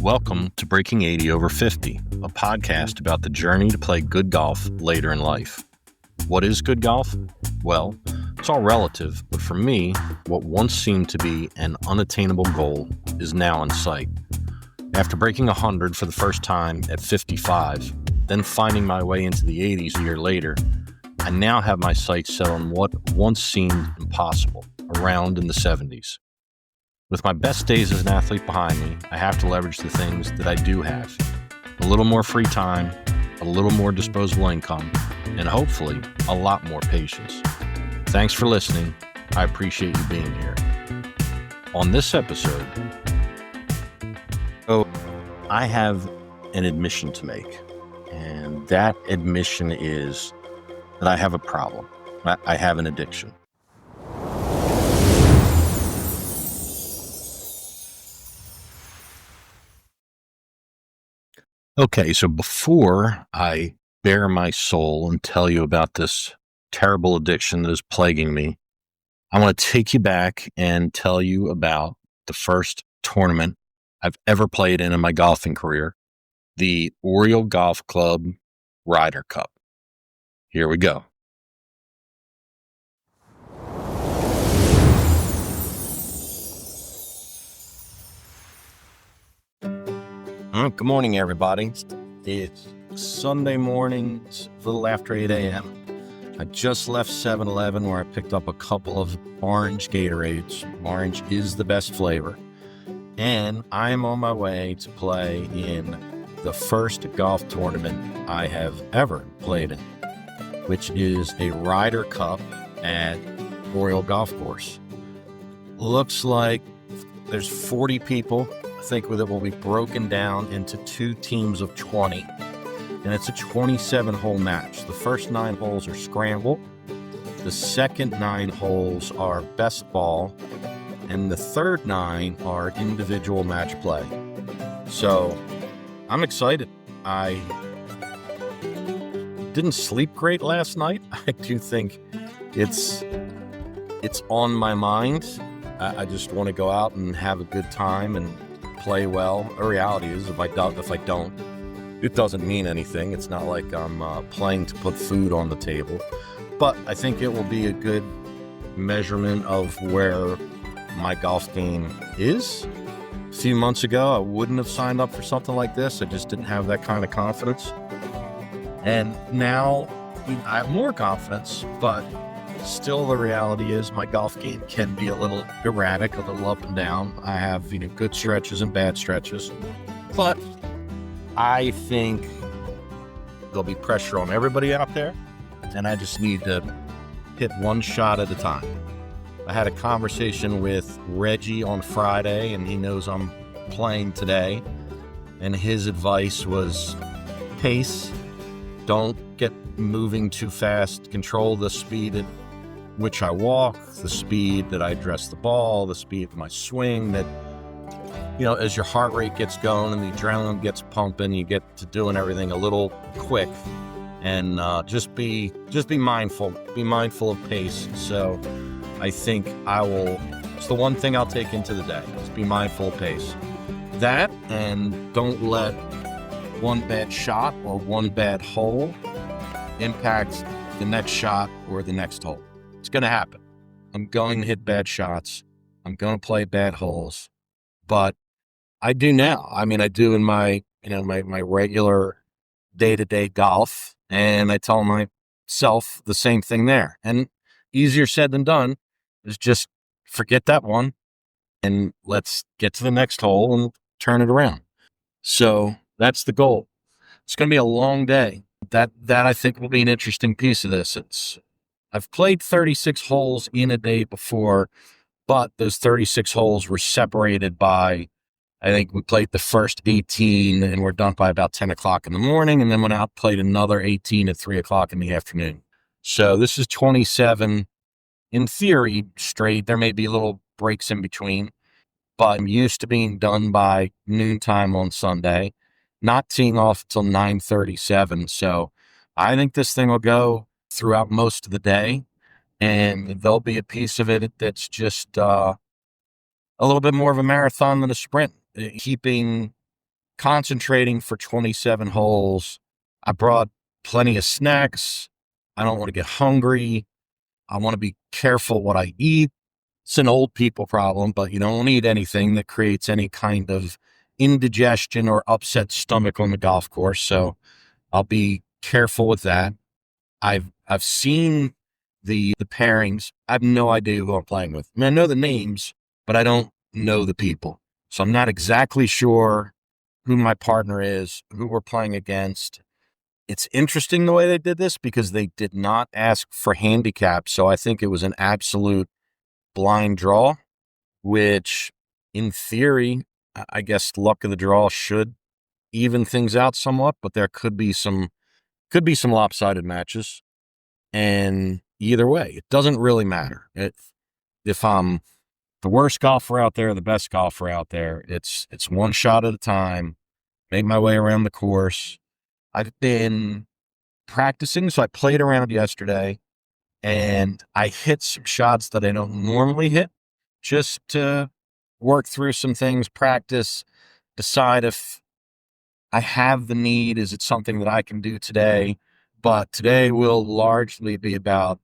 Welcome to Breaking 80 Over 50, a podcast about the journey to play good golf later in life. What is good golf? Well, it's all relative, but for me, what once seemed to be an unattainable goal is now in sight. After breaking 100 for the first time at 55, then finding my way into the 80s a year later, I now have my sights set on what once seemed impossible, around in the 70s. With my best days as an athlete behind me, I have to leverage the things that I do have. A little more free time, a little more disposable income, and hopefully a lot more patience. Thanks for listening. I appreciate you being here. On this episode, I have an admission to make, and that admission is that I have a problem. I have an addiction. Okay, so before I bare my soul and tell you about this terrible addiction that is plaguing me, I want to take you back and tell you about the first tournament I've ever played in my golfing career, the Oriole Golf Club Ryder Cup. Here we go. Good morning, everybody. It's Sunday morning. It's a little after 8 a.m. I just left 7-Eleven where I picked up a couple of orange Gatorades. Orange is the best flavor. And I'm on my way to play in the first golf tournament I have ever played in, which is a Ryder Cup at Oriole Golf Course. Looks like there's 40 people. I think that will be broken down into two teams of 20, and it's a 27-hole match. The first 9 holes are scramble, the second 9 holes are best ball, and the third 9 are individual match play. So I'm excited. I didn't sleep great last night. I do think it's on my mind. I just want to go out and have a good time and play well. The reality is, if I don't, it doesn't mean anything. It's not like I'm playing to put food on the table. But I think it will be a good measurement of where my golf game is. A few months ago, I wouldn't have signed up for something like this. I just didn't have that kind of confidence. And now I have more confidence, but still, the reality is my golf game can be a little erratic, a little up and down. I have good stretches and bad stretches. But I think there'll be pressure on everybody out there, and I just need to hit one shot at a time. I had a conversation with Reggie on Friday, and he knows I'm playing today. And his advice was pace. Don't get moving too fast. Control the speed at which I walk, the speed that I address the ball, the speed of my swing, that, as your heart rate gets going and the adrenaline gets pumping, you get to doing everything a little quick, and just be mindful. Be mindful of pace. So I think it's the one thing I'll take into the day. Just be mindful of pace. That, and don't let one bad shot or one bad hole impact the next shot or the next hole. It's going to happen. I'm going to hit bad shots. I'm going to play bad holes. But I do now. I do in my regular day-to-day golf. And I tell myself the same thing there. And easier said than done is just forget that one and let's get to the next hole and turn it around. So that's the goal. It's going to be a long day. That I think will be an interesting piece of this. I've played 36 holes in a day before, but those 36 holes were separated by, I think we played the first 18 and we're done by about 10 o'clock in the morning, and then went out, played another 18 at 3 o'clock in the afternoon. So this is 27, in theory, straight. There may be little breaks in between, but I'm used to being done by noontime on Sunday, not teeing off till 9:37. So I think this thing will go throughout most of the day, and there'll be a piece of it that's just a little bit more of a marathon than a sprint. Keeping concentrating for 27 holes. I brought plenty of snacks. I don't want to get hungry. I want to be careful what I eat. It's an old people problem, but you don't eat anything that creates any kind of indigestion or upset stomach on the golf course. So I'll be careful with that. I've seen the pairings. I have no idea who I'm playing with. I mean, I know the names, but I don't know the people. So I'm not exactly sure who my partner is, who we're playing against. It's interesting the way they did this because they did not ask for handicaps. So I think it was an absolute blind draw, which in theory, I guess luck of the draw should even things out somewhat, but there could be some lopsided matches. And either way, it doesn't really matter. If I'm the worst golfer out there, the best golfer out there, it's one shot at a time, make my way around the course. I've been practicing, so I played around yesterday and I hit some shots that I don't normally hit just to work through some things, practice, decide if I have the need. Is it something that I can do today? But today will largely be about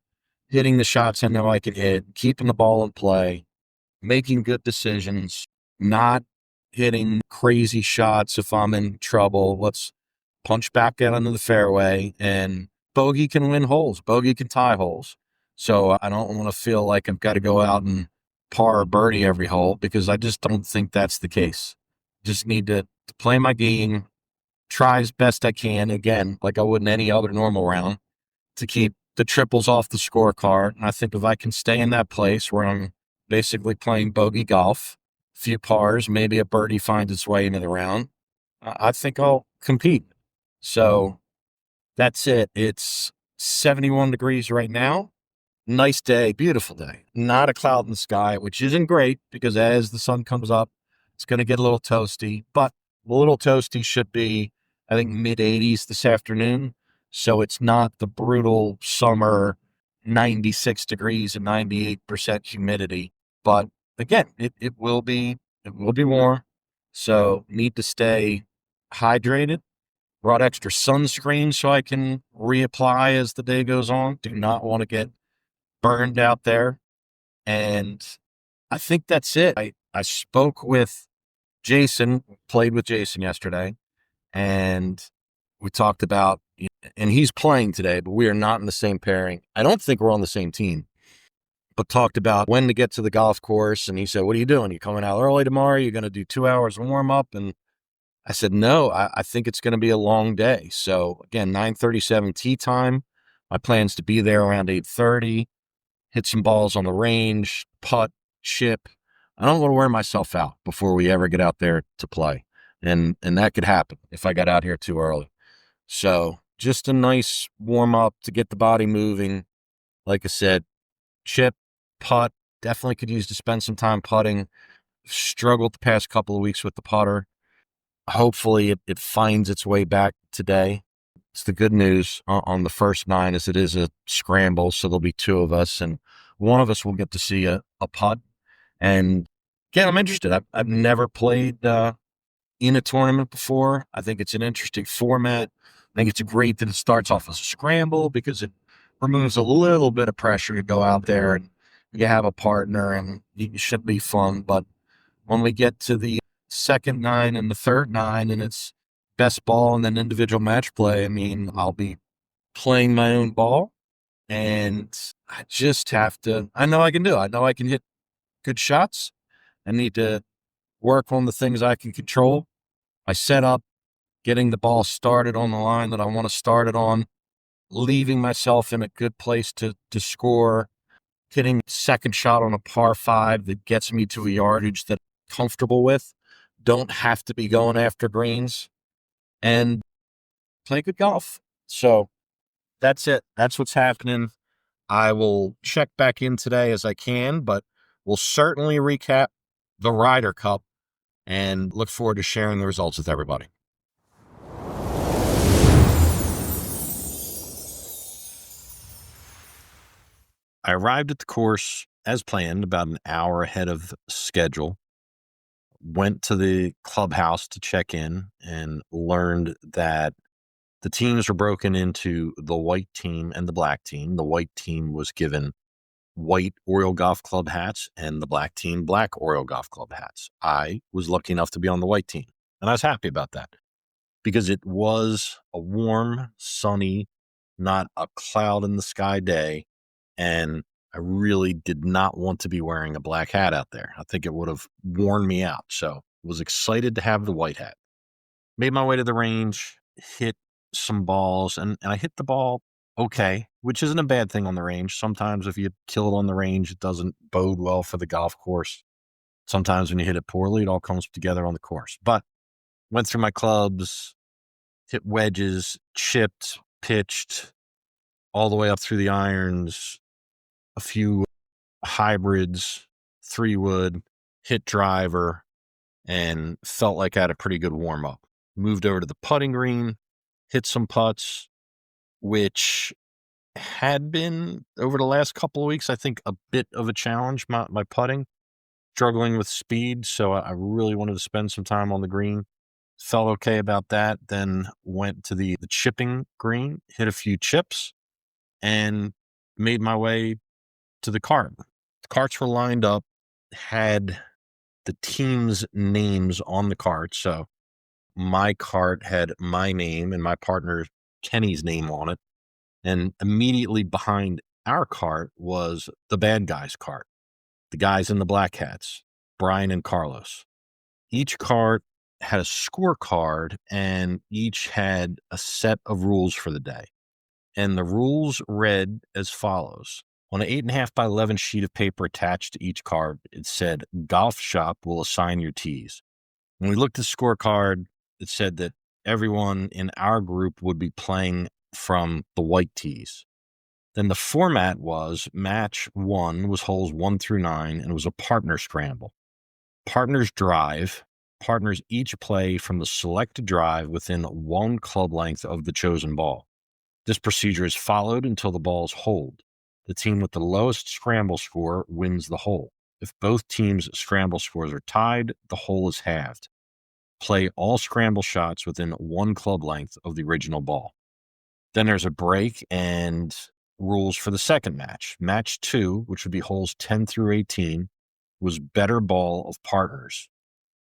hitting the shots I know I can hit, keeping the ball in play, making good decisions, not hitting crazy shots if I'm in trouble. Let's punch back out into the fairway, and bogey can win holes. Bogey can tie holes. So I don't want to feel like I've got to go out and par or birdie every hole because I just don't think that's the case. Just need to play my game, try as best I can, again, like I would in any other normal round, to keep the triples off the scorecard. And I think if I can stay in that place where I'm basically playing bogey golf, a few pars, maybe a birdie finds its way into the round, I think I'll compete. So that's it. It's 71 degrees right now. Nice day, beautiful day. Not a cloud in the sky, which isn't great because as the sun comes up, it's going to get a little toasty, but a little toasty should be, I think, mid 80s this afternoon. So it's not the brutal summer 96 degrees and 98% humidity. But again, it will be warm. So need to stay hydrated. Brought extra sunscreen so I can reapply as the day goes on. Do not want to get burned out there. And I think that's it. I spoke with Jason, played with Jason yesterday, and we talked about, and he's playing today, but we are not in the same pairing. I don't think we're on the same team, but talked about when to get to the golf course. And he said, "What are you doing? You coming out early tomorrow? You're going to do 2 hours warm up?" And I said, "No, I think it's going to be a long day." So again, 9:37 tee time. My plan's to be there around 8:30. Hit some balls on the range, putt, chip. I don't want to wear myself out before we ever get out there to play. And that could happen if I got out here too early. So just a nice warm up to get the body moving. Like I said, chip, putt, definitely could use to spend some time putting. Struggled the past couple of weeks with the putter. Hopefully it finds its way back today. It's the good news on the first nine is it is a scramble, so there'll be two of us, and one of us will get to see a putt. And again, I'm interested. I've never played in a tournament before. I think it's an interesting format. I think it's great that it starts off as a scramble because it removes a little bit of pressure to go out there and you have a partner and it should be fun. But when we get to the second nine and the third nine and it's best ball and then individual match play, I mean, I'll be playing my own ball and I just have to, I know I can do it. I know I can hit good shots. I need to work on the things I can control. My setup, getting the ball started on the line that I want to start it on, leaving myself in a good place to score, hitting second shot on a par five that gets me to a yardage that I'm comfortable with. Don't have to be going after greens and play good golf. So that's it. That's what's happening. I will check back in today as I can, but we'll certainly recap the Ryder Cup and look forward to sharing the results with everybody. I arrived at the course as planned about an hour ahead of schedule. went to the clubhouse to check in and learned that the teams were broken into the white team and the black team. The white team was given white Oriole Golf Club hats and the black team black Oriole Golf Club hats. I was lucky enough to be on the white team, and I was happy about that because it was a warm, sunny, not a cloud in the sky day, and I really did not want to be wearing a black hat out there. I think it would have worn me out. So was excited to have the white hat. Made my way to the range, hit some balls, and I hit the ball okay, which isn't a bad thing on the range. Sometimes if you kill it on the range, it doesn't bode well for the golf course. Sometimes when you hit it poorly, it all comes together on the course. But went through my clubs, hit wedges, chipped, pitched, all the way up through the irons, a few hybrids, 3-wood, hit driver, and felt like I had a pretty good warm-up. Moved over to the putting green, hit some putts, which had been, over the last couple of weeks, I think a bit of a challenge, my putting, struggling with speed, so I really wanted to spend some time on the green. Felt okay about that, then went to the chipping green, hit a few chips, and made my way to the cart. The carts were lined up, had the team's names on the cart. So my cart had my name and my partner Kenny's name on it. And immediately behind our cart was the bad guys' cart, the guys in the black hats, Brian and Carlos. Each cart had a scorecard and each had a set of rules for the day. And the rules read as follows. On an 8.5 by 11 sheet of paper attached to each card, it said, "Golf shop will assign your tees." When we looked at the scorecard, it said that everyone in our group would be playing from the white tees. Then the format was match 1 was holes 1 through 9, and it was a partner scramble. Partners drive. Partners each play from the selected drive within 1 club length of the chosen ball. This procedure is followed until the balls hold. The team with the lowest scramble score wins the hole. If both teams' scramble scores are tied, the hole is halved. Play all scramble shots within 1 club length of the original ball. Then there's a break and rules for the second match. Match 2, which would be holes 10 through 18, was better ball of partners.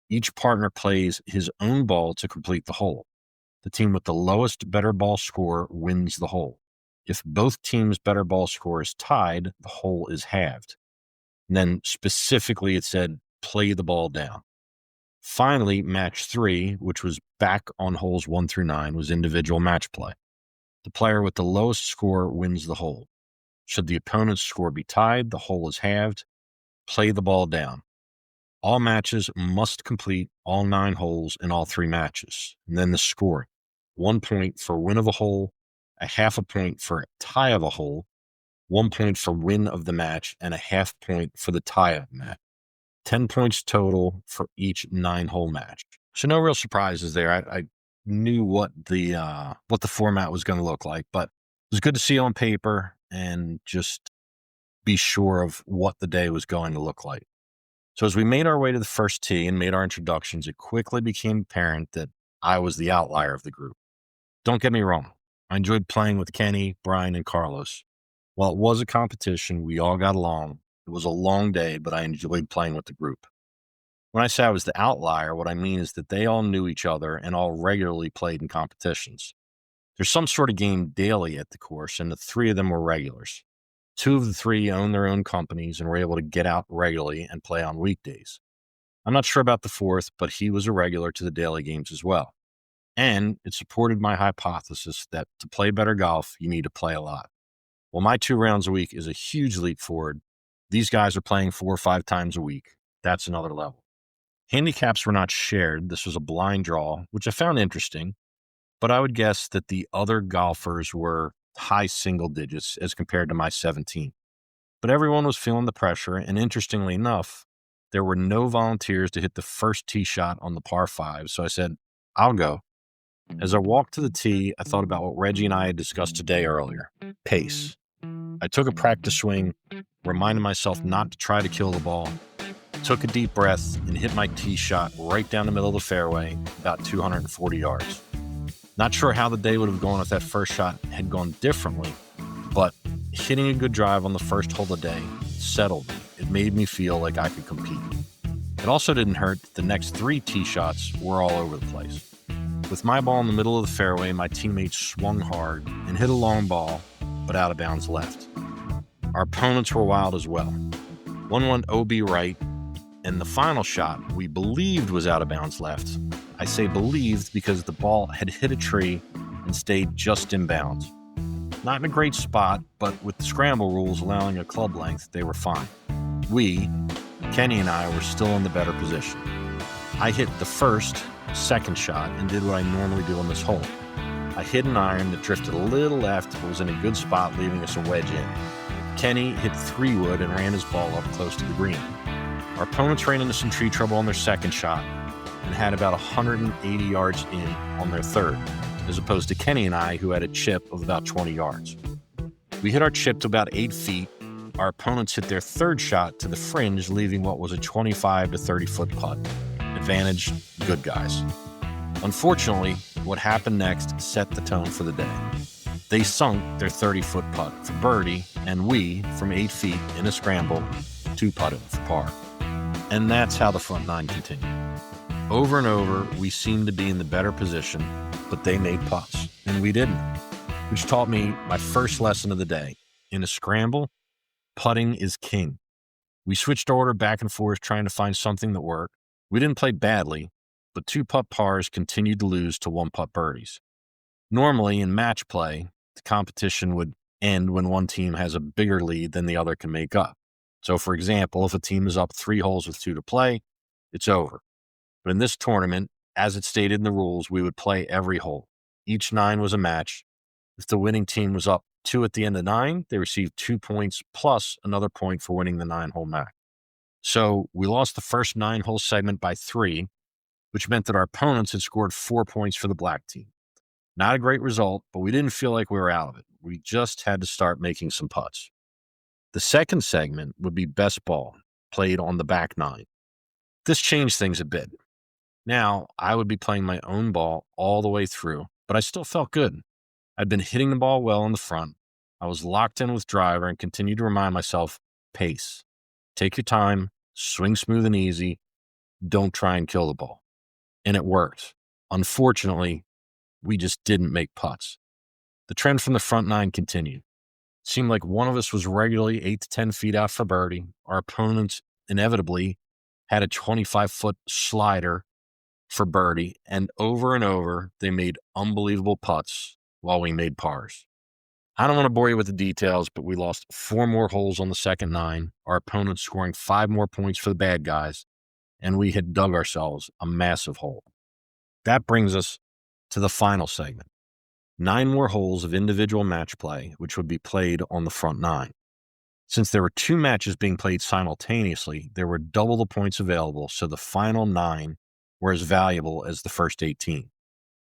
Each partner plays his own ball to complete the hole. The team with the lowest better ball score wins the hole. If both teams' better ball score is tied, the hole is halved. And then specifically it said, play the ball down. Finally, match 3, which was back on holes 1 through 9, was individual match play. The player with the lowest score wins the hole. Should the opponent's score be tied, the hole is halved. Play the ball down. All matches must complete all 9 holes in all 3 matches. And then the score. 1 point for win of a hole, a half a point for tie of a hole, 1 point for win of the match, and a half point for the tie of the match. 10 points total for each 9-hole match. So no real surprises there. I knew what the format was going to look like, but it was good to see on paper and just be sure of what the day was going to look like. So as we made our way to the first tee and made our introductions, it quickly became apparent that I was the outlier of the group. Don't get me wrong. I enjoyed playing with Kenny, Brian, and Carlos. While it was a competition, we all got along. It was a long day, but I enjoyed playing with the group. When I say I was the outlier, what I mean is that they all knew each other and all regularly played in competitions. There's some sort of game daily at the course, and the 3 of them were regulars. 2 of the 3 own their own companies and were able to get out regularly and play on weekdays. I'm not sure about the 4th, but he was a regular to the daily games as well. And it supported my hypothesis that to play better golf, you need to play a lot. Well, my 2 rounds a week is a huge leap forward. These guys are playing 4 or 5 times a week. That's another level. Handicaps were not shared. This was a blind draw, which I found interesting, but I would guess that the other golfers were high single digits as compared to my 17. But everyone was feeling the pressure, and interestingly enough, there were no volunteers to hit the first tee shot on the par 5, so I said, I'll go. As I walked to the tee, I thought about what Reggie and I had discussed today earlier, pace. I took a practice swing, reminded myself not to try to kill the ball, Took a deep breath and hit my tee shot right down the middle of the fairway, about 240 yards. Not sure how the day would have gone if that first shot had gone differently, but hitting a good drive on the first hole of the day settled me. It made me feel like I could compete. It also didn't hurt that the next 3 tee shots were all over the place. With my ball in the middle of the fairway, my teammates swung hard and hit a long ball, but out of bounds left. Our opponents were wild as well. One went OB right, and the final shot we believed was out of bounds left. I say believed because the ball had hit a tree and stayed just in bounds. Not in a great spot, but with the scramble rules allowing a club length, they were fine. We, Kenny and I, were still in the better position. I hit the second shot and did what I normally do on this hole. I hit an iron that drifted a little left but was in a good spot, leaving us a wedge in. Kenny hit 3-wood and ran his ball up close to the green. Our opponents ran into some tree trouble on their second shot and had about 180 yards in on their third, as opposed to Kenny and I, who had a chip of about 20 yards. We hit our chip to about 8 feet. Our opponents hit their third shot to the fringe, leaving what was a 25 to 30-foot putt. Advantage, good guys. Unfortunately, what happened next set the tone for the day. They sunk their 30-foot putt for birdie, and we, from 8 feet in a scramble, 2-putted for par. And that's how the front 9 continued. Over and over, we seemed to be in the better position, but they made putts, and we didn't, which taught me my first lesson of the day. In a scramble, putting is king. We switched order back and forth trying to find something that worked. We didn't play badly, but 2-putt pars continued to lose to 1-putt birdies. Normally, in match play, the competition would end when one team has a bigger lead than the other can make up. So, for example, if a team is up 3 holes with 2 to play, it's over. But in this tournament, as it stated in the rules, we would play every hole. Each 9 was a match. If the winning team was up 2 at the end of 9, they received 2 points plus another point for winning the 9-hole match. So we lost the first 9-hole segment by 3, which meant that our opponents had scored 4 points for the black team. Not a great result, but we didn't feel like we were out of it. We just had to start making some putts. The second segment would be best ball, played on the back 9. This changed things a bit. Now, I would be playing my own ball all the way through, but I still felt good. I'd been hitting the ball well in the front. I was locked in with driver and continued to remind myself, pace. Take your time, swing smooth and easy. Don't try and kill the ball. And it worked. Unfortunately, we just didn't make putts. The trend from the front 9 continued. It seemed like one of us was regularly 8 to 10 feet out for birdie. Our opponents inevitably had a 25-foot slider for birdie, and over, they made unbelievable putts while we made pars. I don't want to bore you with the details, but we lost 4 more holes on the second 9, our opponents scoring 5 more points for the bad guys, and we had dug ourselves a massive hole. That brings us to the final segment. 9 more holes of individual match play, which would be played on the front 9. Since there were 2 matches being played simultaneously, there were double the points available, so the final 9 were as valuable as the first 18.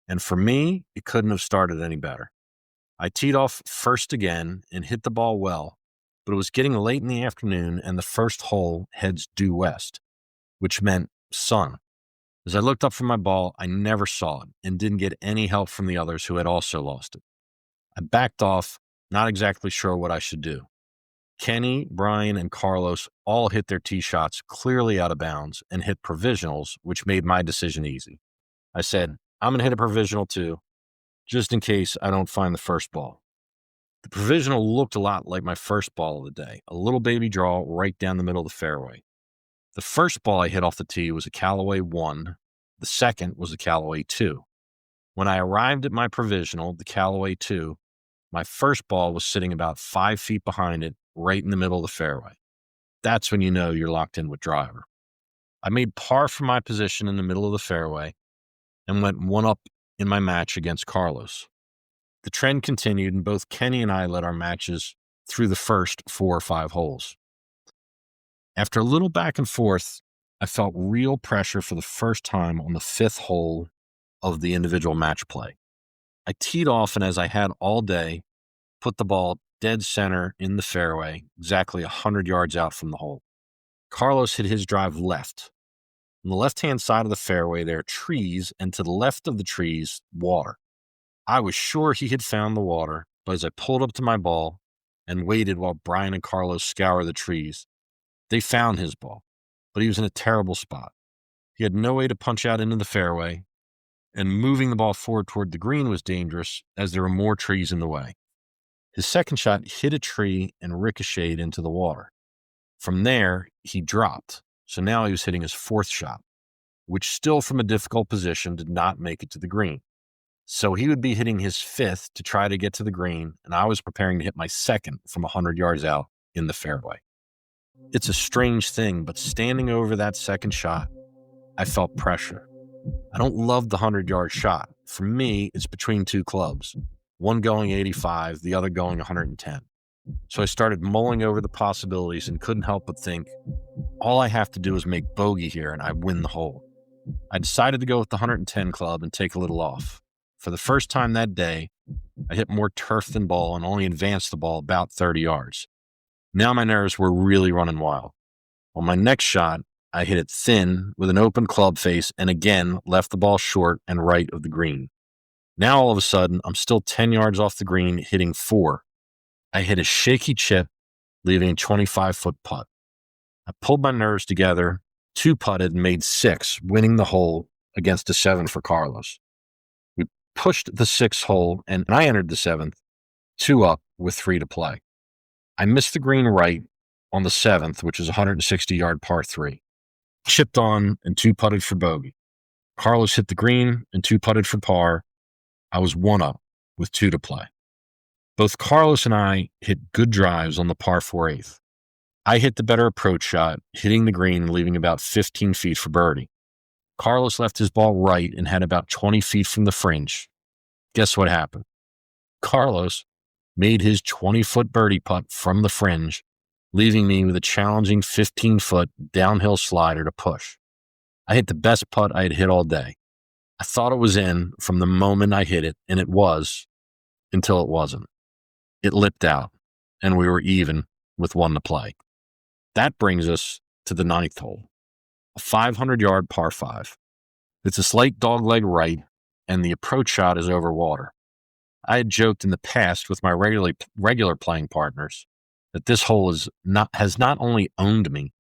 And for me, it couldn't have started any better. I teed off first again and hit the ball well, but it was getting late in the afternoon and the first hole heads due west, which meant sun. As I looked up from my ball, I never saw it and didn't get any help from the others who had also lost it. I backed off, not exactly sure what I should do. Kenny, Brian, and Carlos all hit their tee shots clearly out of bounds and hit provisionals, which made my decision easy. I said, I'm going to hit a provisional too, just in case I don't find the first ball. The provisional looked a lot like my first ball of the day, a little baby draw right down the middle of the fairway. The first ball I hit off the tee was a Callaway 1. The second was a Callaway 2. When I arrived at my provisional, the Callaway 2, my first ball was sitting about 5 feet behind it, right in the middle of the fairway. That's when you know you're locked in with driver. I made par for my position in the middle of the fairway and went 1 up in my match against Carlos. The trend continued, and both Kenny and I led our matches through the first 4 or 5 holes. After a little back and forth, I felt real pressure for the first time on the 5th hole of the individual match play. I teed off, and as I had all day, put the ball dead center in the fairway, exactly 100 yards out from the hole. Carlos hit his drive left. On the left-hand side of the fairway, there are trees, and to the left of the trees, water. I was sure he had found the water, but as I pulled up to my ball and waited while Brian and Carlos scoured the trees, they found his ball, but he was in a terrible spot. He had no way to punch out into the fairway, and moving the ball forward toward the green was dangerous as there were more trees in the way. His second shot hit a tree and ricocheted into the water. From there, he dropped, so now he was hitting his fourth shot, which still from a difficult position did not make it to the green. So he would be hitting his fifth to try to get to the green, and I was preparing to hit my second from 100 yards out in the fairway. It's a strange thing, but standing over that second shot, I felt pressure. I don't love the 100-yard shot. For me, it's between two clubs, one going 85, the other going 110. So I started mulling over the possibilities and couldn't help but think, all I have to do is make bogey here and I win the hole. I decided to go with the 110 club and take a little off. For the first time that day, I hit more turf than ball and only advanced the ball about 30 yards. Now my nerves were really running wild. On my next shot, I hit it thin with an open club face and again left the ball short and right of the green. Now all of a sudden, I'm still 10 yards off the green, hitting 4. I hit a shaky chip, leaving a 25-foot putt. I pulled my nerves together, 2-putted and made 6, winning the hole against a 7 for Carlos. We pushed the 6th hole and I entered the 7th, 2 up with 3 to play. I missed the green right on the 7th, which is a 160-yard par 3. Chipped on and 2-putted for bogey. Carlos hit the green and 2-putted for par. I was 1 up with 2 to play. Both Carlos and I hit good drives on the par 4/8. I hit the better approach shot, hitting the green and leaving about 15 feet for birdie. Carlos left his ball right and had about 20 feet from the fringe. Guess what happened? Carlos made his 20-foot birdie putt from the fringe, leaving me with a challenging 15-foot downhill slider to push. I hit the best putt I had hit all day. I thought it was in from the moment I hit it, and it was, until it wasn't. It lipped out, and we were even with 1 to play. That brings us to the 9th hole, a 500-yard par 5. It's a slight dogleg right, and the approach shot is over water. I had joked in the past with my regular playing partners that this hole has not only owned me,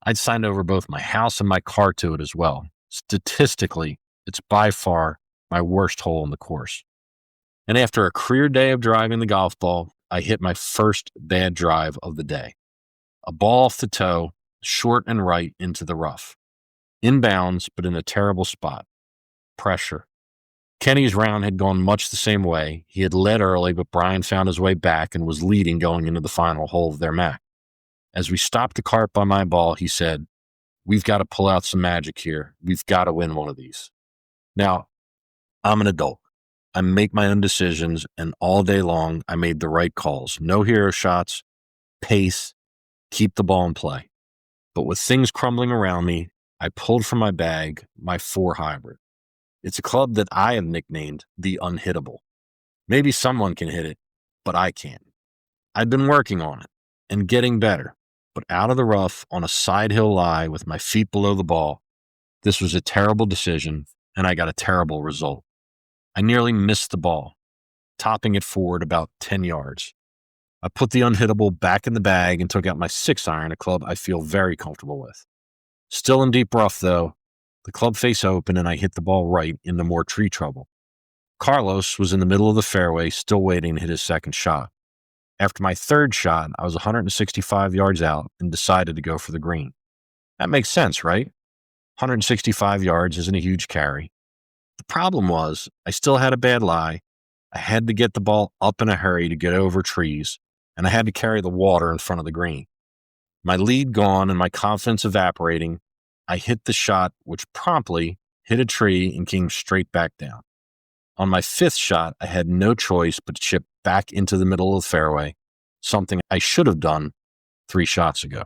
I'd signed over both my house and my car to it as well. Statistically, it's by far my worst hole in the course. And after a career day of driving the golf ball, I hit my first bad drive of the day. A ball off the toe, short and right into the rough. Inbounds, but in a terrible spot. Pressure. Kenny's round had gone much the same way. He had led early, but Brian found his way back and was leading going into the final hole of their match. As we stopped the cart by my ball, he said, "We've got to pull out some magic here. We've got to win one of these." Now, I'm an adult. I make my own decisions, and all day long, I made the right calls. No hero shots, pace, keep the ball in play. But with things crumbling around me, I pulled from my bag my 4 hybrid. It's a club that I have nicknamed the Unhittable. Maybe someone can hit it, but I can't. I've been working on it and getting better, but out of the rough on a side hill lie with my feet below the ball, this was a terrible decision, and I got a terrible result. I nearly missed the ball, topping it forward about 10 yards. I put the Unhittable back in the bag and took out my 6-iron, a club I feel very comfortable with. Still in deep rough, though, the club face open and I hit the ball right into more tree trouble. Carlos was in the middle of the fairway, still waiting to hit his second shot. After my third shot, I was 165 yards out and decided to go for the green. That makes sense, right? 165 yards isn't a huge carry. The problem was, I still had a bad lie. I had to get the ball up in a hurry to get over trees, and I had to carry the water in front of the green. My lead gone and my confidence evaporating, I hit the shot, which promptly hit a tree and came straight back down. On my 5th shot, I had no choice but to chip back into the middle of the fairway, something I should have done 3 shots ago.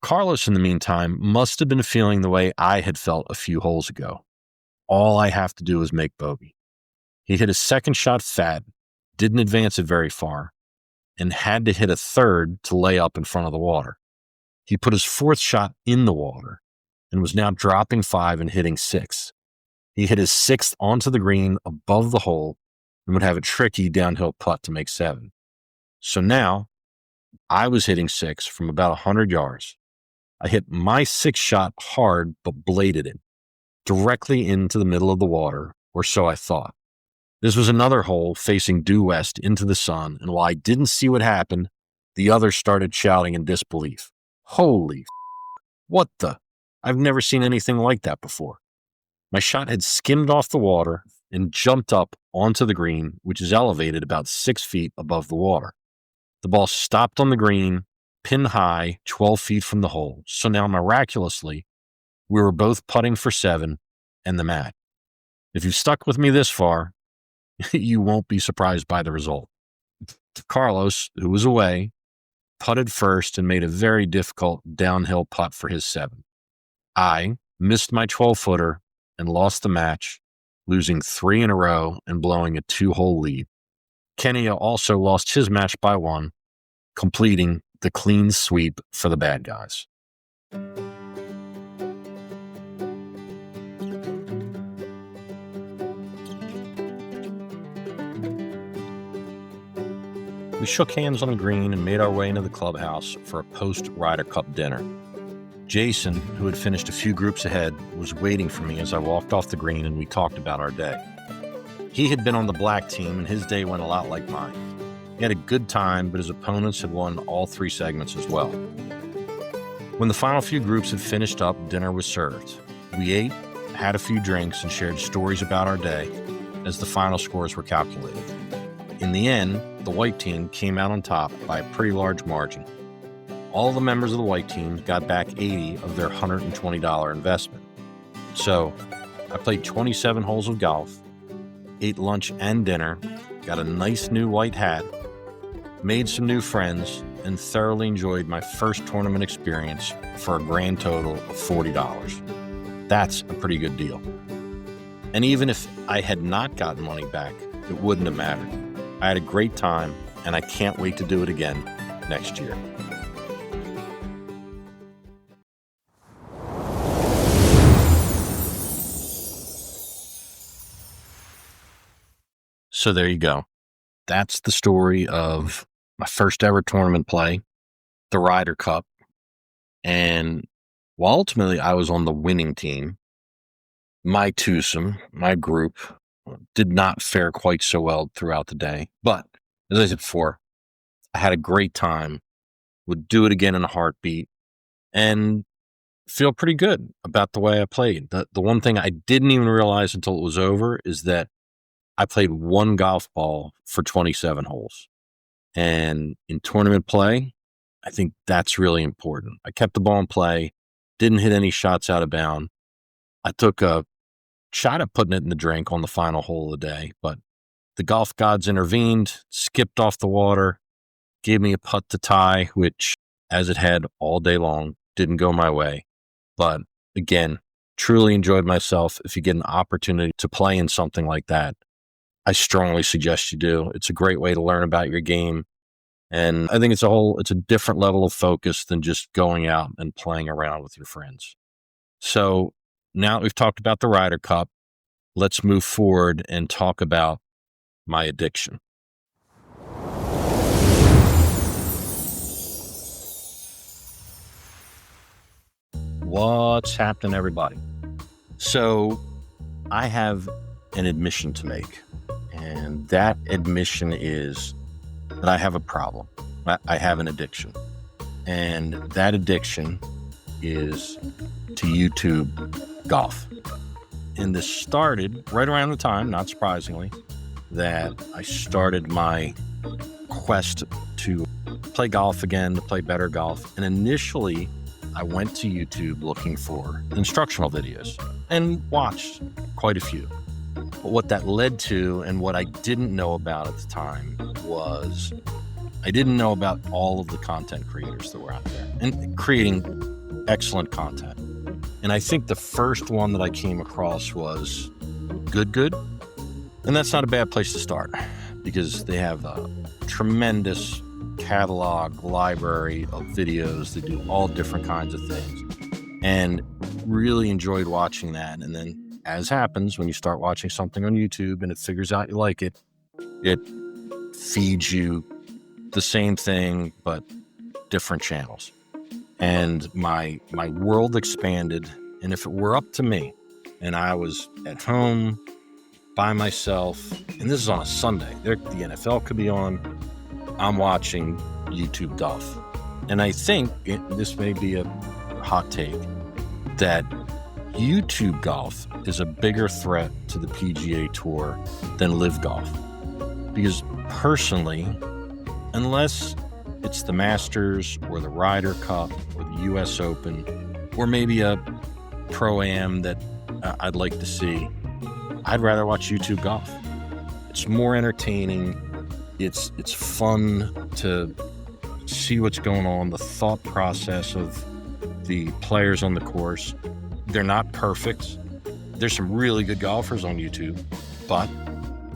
Carlos, in the meantime, must have been feeling the way I had felt a few holes ago. All I have to do is make bogey. He hit his second shot fat, didn't advance it very far, and had to hit a third to lay up in front of the water. He put his fourth shot in the water and was now dropping 5 and hitting 6. He hit his 6th onto the green above the hole and would have a tricky downhill putt to make 7. So now I was hitting 6 from about 100 yards. I hit my 6th shot hard, but bladed it directly into the middle of the water, or so I thought. This was another hole facing due west into the sun, and while I didn't see what happened, the others started shouting in disbelief. Holy what the? I've never seen anything like that before. My shot had skimmed off the water and jumped up onto the green, which is elevated about 6 feet above the water. The ball stopped on the green, pin high, 12 feet from the hole. So now, miraculously, we were both putting for 7 and the mat. If you've stuck with me this far, you won't be surprised by the result. Carlos, who was away, putted first and made a very difficult downhill putt for his 7. I missed my 12-footer and lost the match, losing 3 in a row and blowing a 2-hole lead. Kenya also lost his match by 1, completing the clean sweep for the bad guys. We shook hands on the green and made our way into the clubhouse for a post-Ryder Cup dinner. Jason, who had finished a few groups ahead, was waiting for me as I walked off the green and we talked about our day. He had been on the black team and his day went a lot like mine. He had a good time, but his opponents had won all 3 segments as well. When the final few groups had finished up, dinner was served. We ate, had a few drinks, and shared stories about our day as the final scores were calculated. In the end, the white team came out on top by a pretty large margin. All the members of the white team got back $80 of their $120 investment. So I played 27 holes of golf, ate lunch and dinner, got a nice new white hat, made some new friends, and thoroughly enjoyed my first tournament experience for a grand total of $40. That's a pretty good deal. And even if I had not gotten money back, it wouldn't have mattered. I had a great time, and I can't wait to do it again next year. So there you go. That's the story of my first ever tournament play, the Ryder Cup. And while ultimately I was on the winning team, my twosome, my group, did not fare quite so well throughout the day. But as I said before, I had a great time, would do it again in a heartbeat, and feel pretty good about the way I played. The one thing I didn't even realize until it was over is that I played 1 golf ball for 27 holes. And in tournament play, I think that's really important. I kept the ball in play, didn't hit any shots out of bounds. I took a shot at putting it in the drink on the final hole of the day, but the golf gods intervened, skipped off the water, gave me a putt to tie, which, as it had all day long, didn't go my way. But again, truly enjoyed myself. If you get an opportunity to play in something like that, I strongly suggest you do. It's a great way to learn about your game. And I think it's a different level of focus than just going out and playing around with your friends. So now that we've talked about the Ryder Cup, let's move forward and talk about my addiction. What's happening, everybody? So I have an admission to make, and that admission is that I have a problem. I have an addiction, and that addiction is to YouTube golf. And this started right around the time, not surprisingly, that I started my quest to play golf again, to play better golf. And initially, I went to YouTube looking for instructional videos and watched quite a few. But what that led to, and what I didn't know about at the time, was I didn't know about all of the content creators that were out there and creating excellent content. And I think the first one that I came across was Good. And that's not a bad place to start because they have a tremendous catalog, library of videos that do all different kinds of things, and really enjoyed watching that. And then, as happens when you start watching something on YouTube and it figures out you like it, it feeds you the same thing but different channels. And my world expanded. And if it were up to me and I was at home by myself, and this is on a Sunday, the NFL could be on, I'm watching YouTube golf. And I think this may be a hot take, that YouTube golf is a bigger threat to the PGA Tour than live golf. Because personally, unless it's the Masters or the Ryder Cup or the US Open, or maybe a Pro-Am that I'd like to see, I'd rather watch YouTube golf. It's more entertaining. It's fun to see what's going on, the thought process of the players on the course. They're not perfect. There's some really good golfers on YouTube, but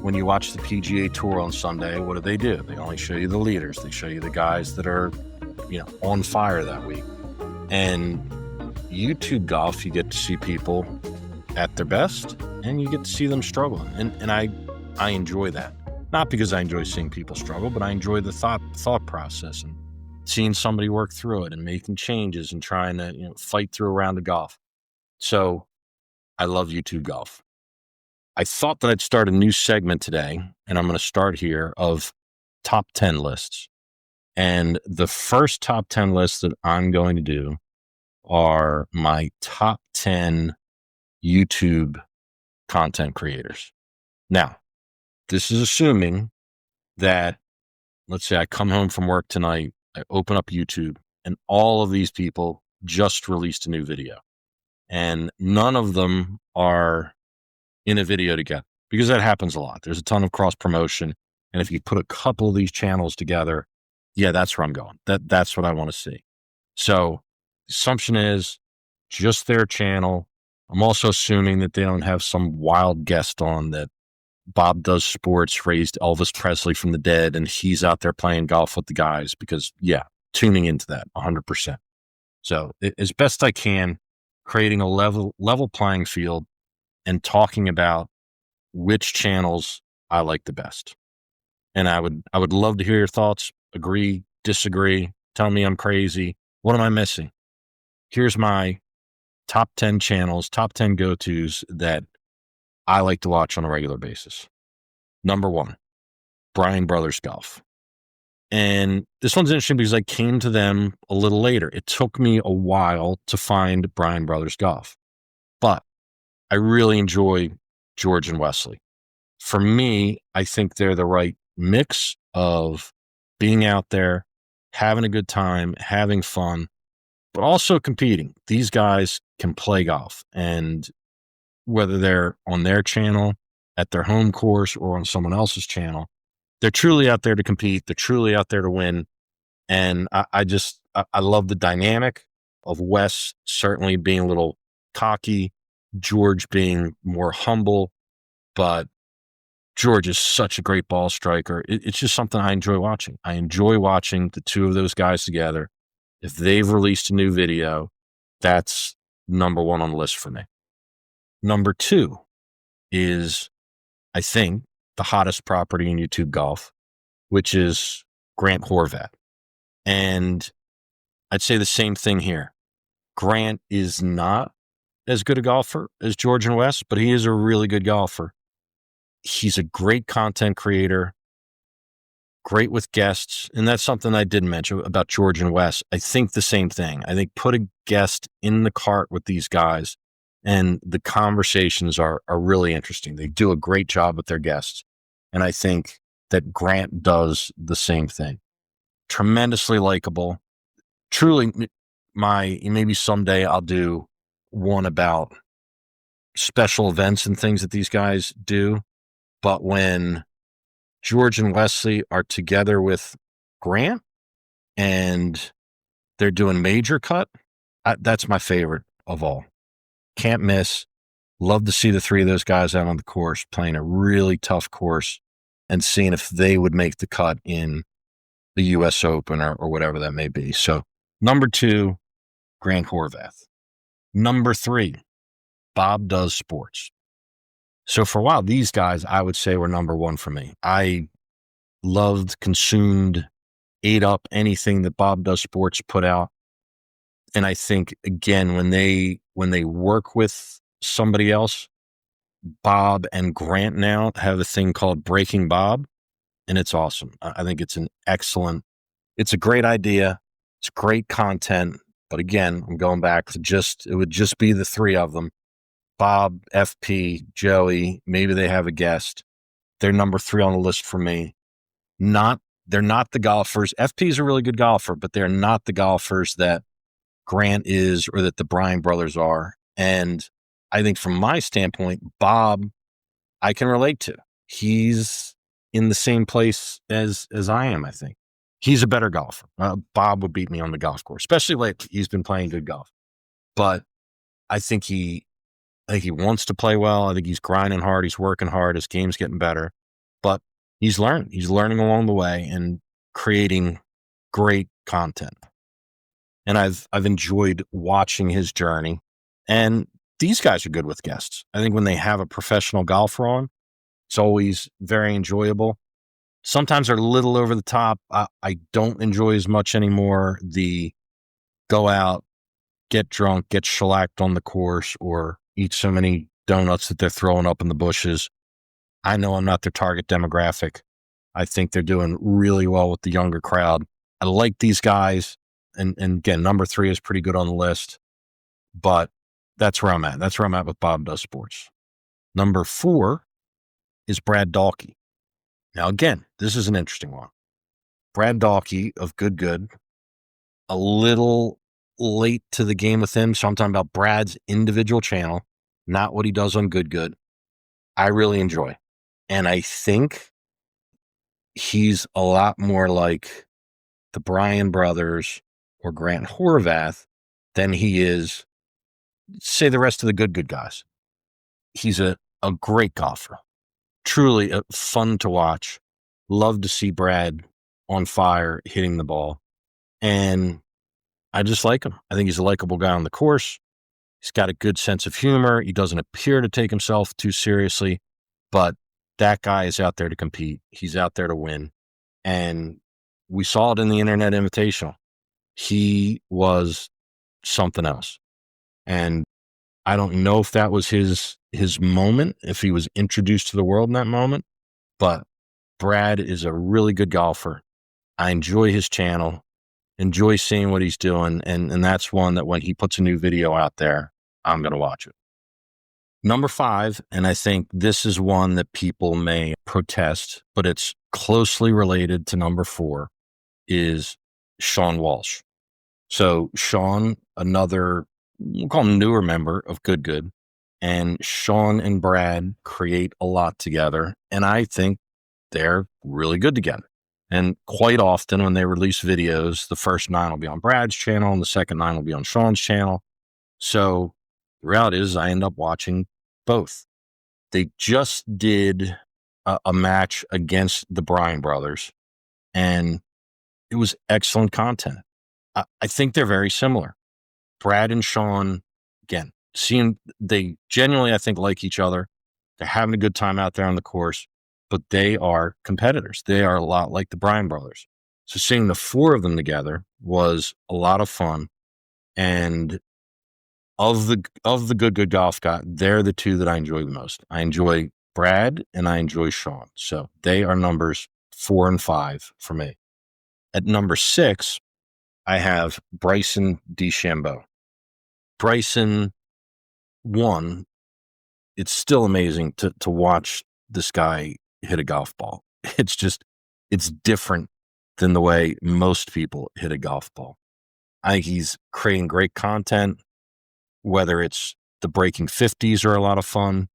when you watch the PGA Tour on Sunday, what do? They only show you the leaders. They show you the guys that are, on fire that week. And YouTube golf, you get to see people at their best, and you get to see them struggling. And I enjoy that. Not because I enjoy seeing people struggle, but I enjoy the thought process and seeing somebody work through it and making changes and trying to fight through a round of golf. So I love YouTube golf. I thought that I'd start a new segment today, and I'm going to start here, of top 10 lists. And the first top 10 lists that I'm going to do are my top 10 YouTube content creators. Now, this is assuming that, let's say I come home from work tonight, I open up YouTube, and all of these people just released a new video. And none of them are in a video together, because that happens a lot. There's a ton of cross promotion. And if you put a couple of these channels together, that's where I'm going. That's what I want to see. So the assumption is just their channel. I'm also assuming that they don't have some wild guest on, that Bob Does Sports raised Elvis Presley from the dead and he's out there playing golf with the guys, because tuning into that 100%. So as best I can, creating a level playing field and talking about which channels I like the best. And I would love to hear your thoughts. Agree, disagree, tell me I'm crazy. What am I missing? Here's my top 10 channels, top 10 go-tos that I like to watch on a regular basis. Number 1, Bryan Brothers Golf. And this one's interesting because I came to them a little later. It took me a while to find Bryan Brothers Golf, but I really enjoy George and Wesley. For me, I think they're the right mix of being out there, having a good time, having fun, but also competing. These guys can play golf, and whether they're on their channel, at their home course, or on someone else's channel, they're truly out there to compete. They're truly out there to win. And I love the dynamic of Wes certainly being a little cocky, George being more humble, but George is such a great ball striker. It's just something I enjoy watching. I enjoy watching the two of those guys together. If they've released a new video, that's number 1 on the list for me. Number 2 is, I think, the hottest property in YouTube golf, which is Grant Horvat. And I'd say the same thing here. Grant is not as good a golfer as George and Wes, but he is a really good golfer. He's a great content creator, great with guests. And that's something I did mention about George and Wes. I think the same thing. I think put a guest in the cart with these guys, and the conversations are really interesting. They do a great job with their guests. And I think that Grant does the same thing. Tremendously likable. Truly, maybe someday I'll do one about special events and things that these guys do. But when George and Wesley are together with Grant and they're doing Major Cut, that's my favorite of all. Can't miss. Love to see the three of those guys out on the course playing a really tough course and seeing if they would make the cut in the U.S. Open or whatever that may be. So number 2, Grant Horvath. Number 3, Bob Does Sports. So for a while, these guys, I would say, were number 1 for me. I loved, consumed, ate up anything that Bob Does Sports put out. And I think, again, when they work with somebody else, Bob and Grant now have a thing called Breaking Bob, and it's awesome. I think it's it's a great idea. It's great content. But again, I'm going back to it would just be the 3 of them. Bob, FP, Joey, maybe they have a guest. They're number 3 on the list for me. They're not the golfers. FP is a really good golfer, but they're not the golfers that Grant is or that the Bryan brothers are. And I think from my standpoint, Bob, I can relate to. He's in the same place as I am, I think. He's a better golfer. Bob would beat me on the golf course, especially lately. He's been playing good golf. But I think he wants to play well. I think he's grinding hard. He's working hard. His game's getting better. But he's learning. He's learning along the way and creating great content. And I've enjoyed watching his journey. And these guys are good with guests. I think when they have a professional golfer on, it's always very enjoyable. Sometimes they're a little over the top. I don't enjoy as much anymore the go out, get drunk, get shellacked on the course, or eat so many donuts that they're throwing up in the bushes. I know I'm not their target demographic. I think they're doing really well with the younger crowd. I like these guys. And again, number 3 is pretty good on the list. But that's where I'm at. That's where I'm at with Bob Does Sports. Number 4 is Brad Dahlke. Now, again, this is an interesting one. Brad Dahlke of Good, a little late to the game with him. So I'm talking about Brad's individual channel, not what he does on Good. I really enjoy. And I think he's a lot more like the Bryan brothers or Grant Horvath than he is, say, the rest of the good guys. He's a great golfer. Truly fun to watch. Love to see Brad on fire hitting the ball. And I just like him. I think he's a likable guy on the course. He's got a good sense of humor. He doesn't appear to take himself too seriously, but that guy is out there to compete. He's out there to win. And we saw it in the Internet Invitational. He was something else. And I don't know if that was his moment, if he was introduced to the world in that moment, but Brad is a really good golfer. I enjoy his channel, enjoy seeing what he's doing. And that's one that when he puts a new video out there, I'm going to watch it. Number 5, and I think this is one that people may protest, but it's closely related to number 4, is Sean Walsh. So Sean, another, we'll call him newer member of Good, and Sean and Brad create a lot together. And I think they're really good together. And quite often when they release videos, the first 9 will be on Brad's channel and the second 9 will be on Sean's channel. So the reality is I end up watching both. They just did a match against the Bryan brothers, and it was excellent content. I think they're very similar. Brad and Sean, again, they genuinely, I think, like each other. They're having a good time out there on the course, but they are competitors. They are a lot like the Bryan brothers. So seeing the 4 of them together was a lot of fun. And of the good golf guy, they're the 2 that I enjoy the most. I enjoy Brad and I enjoy Sean. So they are numbers 4 and 5 for me. At number 6, I have Bryson DeChambeau. Bryson, one, it's still amazing to watch this guy hit a golf ball. It's different than the way most people hit a golf ball. I think he's creating great content, whether it's the breaking 50s are a lot of fun,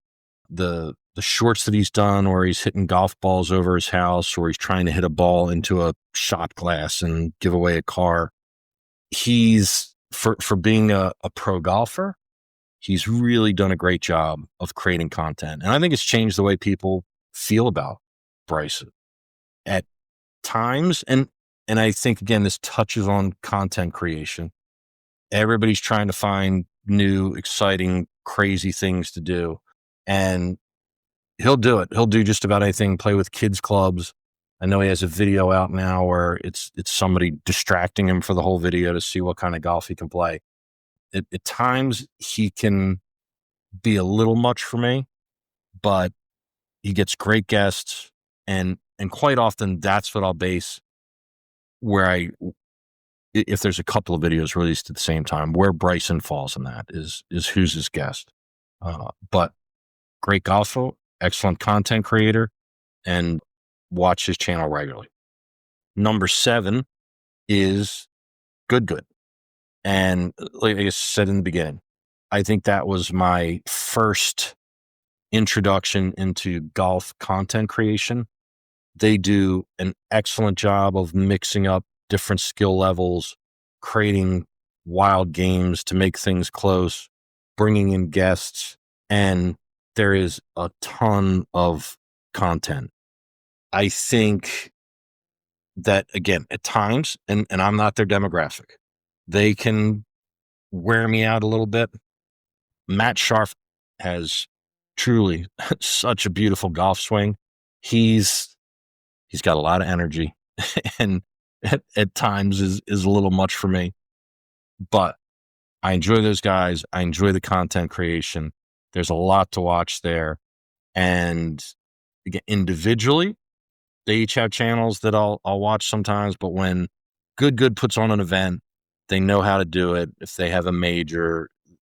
the shorts that he's done where he's hitting golf balls over his house, or he's trying to hit a ball into a shot glass and give away a car. He's, for being a pro golfer, he's really done a great job of creating content. And I think it's changed the way people feel about Bryson at times. And And I think, again, this touches on content creation. Everybody's trying to find new, exciting, crazy things to do. And he'll do it. He'll do just about anything, play with kids clubs. I know he has a video out now where it's somebody distracting him for the whole video to see what kind of golf he can play. At times he can be a little much for me, but he gets great guests, and quite often that's what I'll base where if there's a couple of videos released at the same time, where Bryson falls in that is who's his guest. But great golfer, excellent content creator, and watch his channel regularly. Number 7 is Good. And like I said in the beginning, I think that was my first introduction into golf content creation. They do an excellent job of mixing up different skill levels, creating wild games to make things close, bringing in guests, and there is a ton of content. I think that, again, at times, and I'm not their demographic, they can wear me out a little bit. Matt Sharf has truly such a beautiful golf swing. He's got a lot of energy and at times is a little much for me, but I enjoy those guys. I enjoy the content creation. There's a lot to watch there. And again, individually, they each have channels that I'll watch sometimes, but when Good puts on an event, they know how to do it. If they have a major,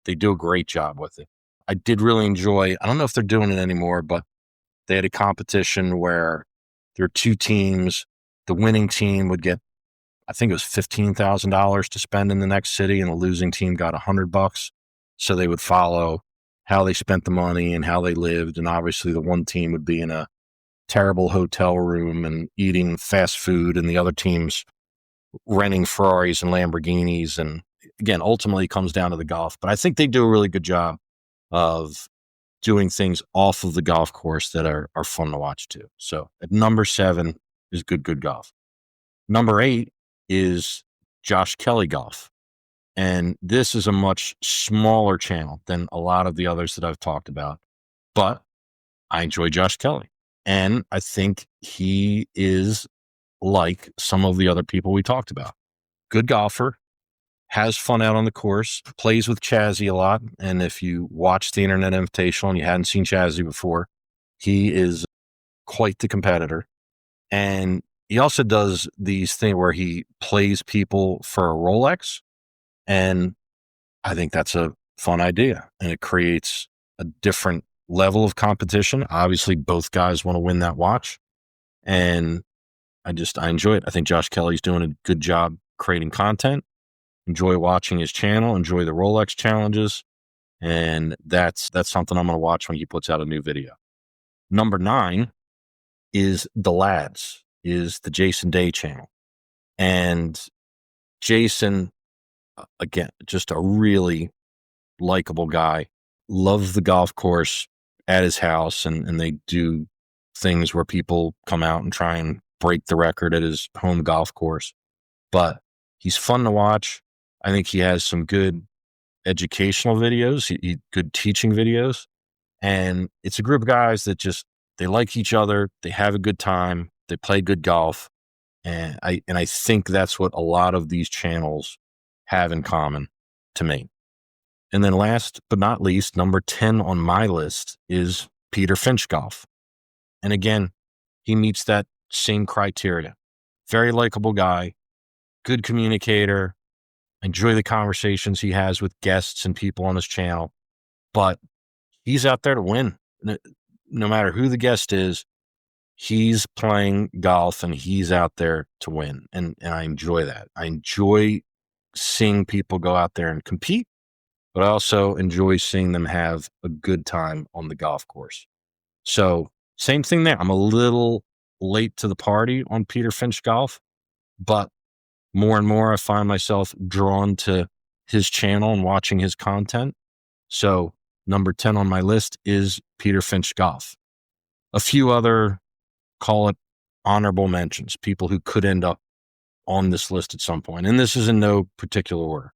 they do a great job with it. I did really enjoy, I don't know if they're doing it anymore, but they had a competition where there were 2 teams. The winning team would get, I think it was $15,000 to spend in the next city, and the losing team got $100. So they would follow how they spent the money and how they lived. And obviously the one team would be in a terrible hotel room and eating fast food, and the other team's renting Ferraris and Lamborghinis. And again, ultimately it comes down to the golf, but I think they do a really good job of doing things off of the golf course that are fun to watch too. So at number 7 is Good Golf. Number 8 is Josh Kelly Golf. And this is a much smaller channel than a lot of the others that I've talked about, but I enjoy Josh Kelly. And I think he is like some of the other people we talked about. Good golfer, has fun out on the course, plays with Chazzy a lot. And if you watch the Internet Invitational and you hadn't seen Chazzy before, he is quite the competitor. And he also does these things where he plays people for a Rolex. And I think that's a fun idea. And it creates a different level of competition. Obviously, both guys want to win that watch. And I enjoy it. I think Josh Kelly's doing a good job creating content. Enjoy watching his channel, enjoy the Rolex challenges. And that's something I'm going to watch when he puts out a new video. Number 9 is The Lads, is the Jason Day channel. And Jason, again, just a really likable guy, loves the golf course at his house. And they do things where people come out and try and break the record at his home golf course. But he's fun to watch. I think he has some good educational videos, good teaching videos. And it's a group of guys that they like each other. They have a good time. They play good golf. And I think that's what a lot of these channels have in common to me. And then last but not least, number 10 on my list is Peter Finch Golf. And again, he meets that same criteria. Very likable guy, good communicator, enjoy the conversations he has with guests and people on his channel, but he's out there to win. No matter who the guest is, he's playing golf and he's out there to win. And I enjoy that. I enjoy seeing people go out there and compete, but I also enjoy seeing them have a good time on the golf course. So same thing there. I'm a little late to the party on Peter Finch Golf, but more and more I find myself drawn to his channel and watching his content. So number 10 on my list is Peter Finch Golf. A few other, call it honorable mentions, people who could end up on this list at some point, and this is in no particular order.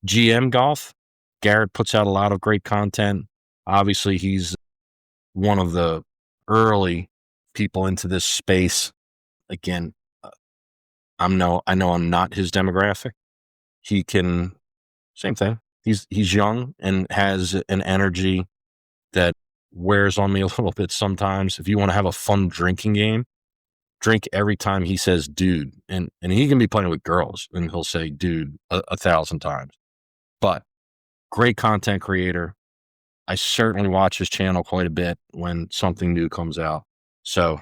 GM Golf, Garrett puts out a lot of great content. Obviously, he's one of the early people into this space. Again, I know I'm not his demographic. He can, same thing. He's young and has an energy that wears on me a little bit sometimes. If you want to have a fun drinking game, drink every time he says dude. And he can be playing with girls and he'll say dude 1,000 times. But great content creator. I certainly watch his channel quite a bit when something new comes out. So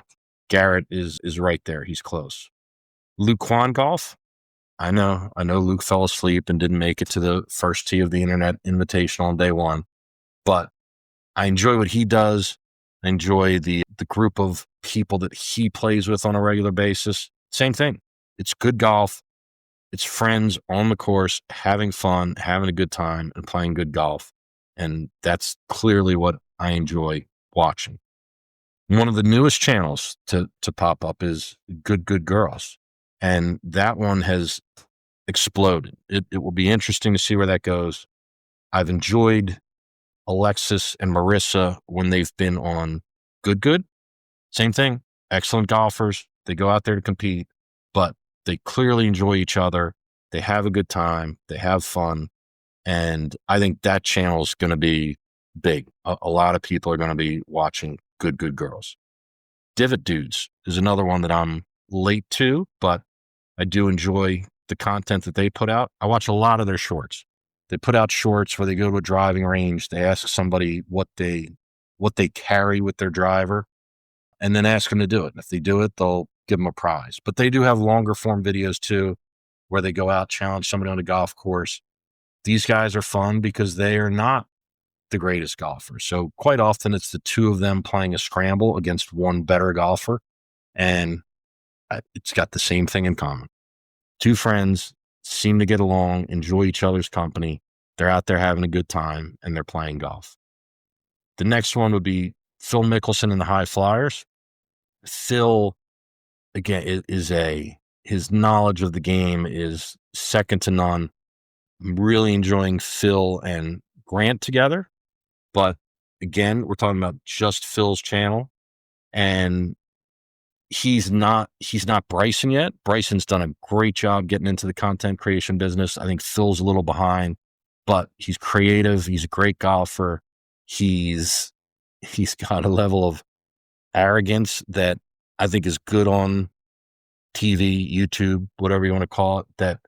Garrett is right there. He's close. Luke Kwan Golf. I know Luke fell asleep and didn't make it to the first tee of the Internet Invitational on day one, but I enjoy what he does. I enjoy the group of people that he plays with on a regular basis. Same thing. It's good golf. It's friends on the course, having fun, having a good time, and playing good golf. And that's clearly what I enjoy watching. One of the newest channels to pop up is Good Girls. And that one has exploded. It will be interesting to see where that goes. I've enjoyed Alexis and Marissa when they've been on Good. Same thing. Excellent golfers. They go out there to compete, but they clearly enjoy each other. They have a good time. They have fun. And I think that channel is going to be big. A lot of people are going to be watching Good Girls. Divot Dudes is another one that I'm late to, but I do enjoy the content that they put out. I watch a lot of their shorts. They put out shorts where they go to a driving range. They ask somebody what they carry with their driver and then ask them to do it. And if they do it, they'll give them a prize. But they do have longer form videos too, where they go out, challenge somebody on a golf course. These guys are fun because they are not the greatest golfers. So quite often it's the two of them playing a scramble against one better golfer. And it's got the same thing in common. Two friends seem to get along, enjoy each other's company. They're out there having a good time and they're playing golf. The next one would be Phil Mickelson and the High Flyers. Phil, again, his knowledge of the game is second to none. I'm really enjoying Phil and Grant together. But again, we're talking about just Phil's channel. And he's not Bryson yet. Bryson's done a great job getting into the content creation business. I think Phil's a little behind, but he's creative. He's a great golfer. He's got a level of arrogance that I think is good on TV, YouTube, whatever you want to call it, that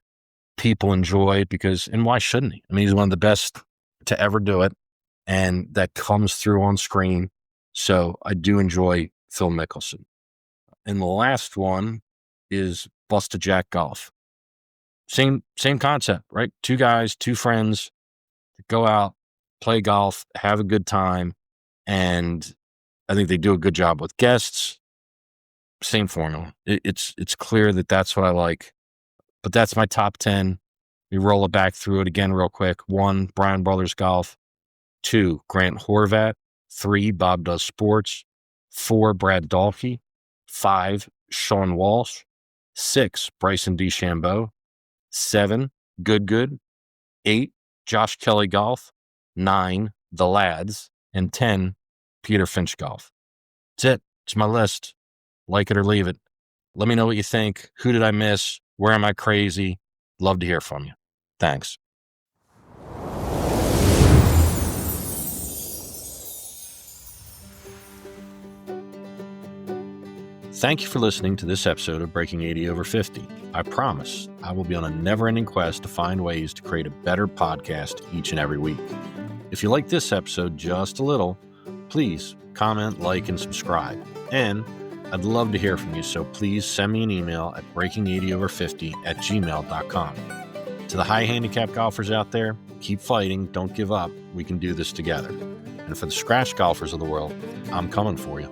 people enjoy and why shouldn't he? I mean, he's one of the best to ever do it, and that comes through on screen. So I do enjoy Phil Mickelson. And the last one is Busta Jack Golf. Same concept, right? Two guys, two friends that go out, play golf, have a good time. And I think they do a good job with guests. Same formula. It's clear that that's what I like. But that's my top 10. We roll it back through it again real quick. 1, Bryan Brothers Golf. 2, Grant Horvat. 3, Bob Does Sports. 4, Brad Dahlke. 5, Sean Walsh. 6, Bryson DeChambeau. 7, Good. 8, Josh Kelly Golf. 9, The Lads. And 10, Peter Finch Golf. That's it. It's my list. Like it or leave it. Let me know what you think. Who did I miss? Where am I crazy? Love to hear from you. Thanks. Thank you for listening to this episode of Breaking 80 Over 50. I promise I will be on a never-ending quest to find ways to create a better podcast each and every week. If you like this episode just a little, please comment, like, and subscribe. And I'd love to hear from you, so please send me an email at breaking80over50@gmail.com. To the high handicap golfers out there, keep fighting, don't give up. We can do this together. And for the scratch golfers of the world, I'm coming for you.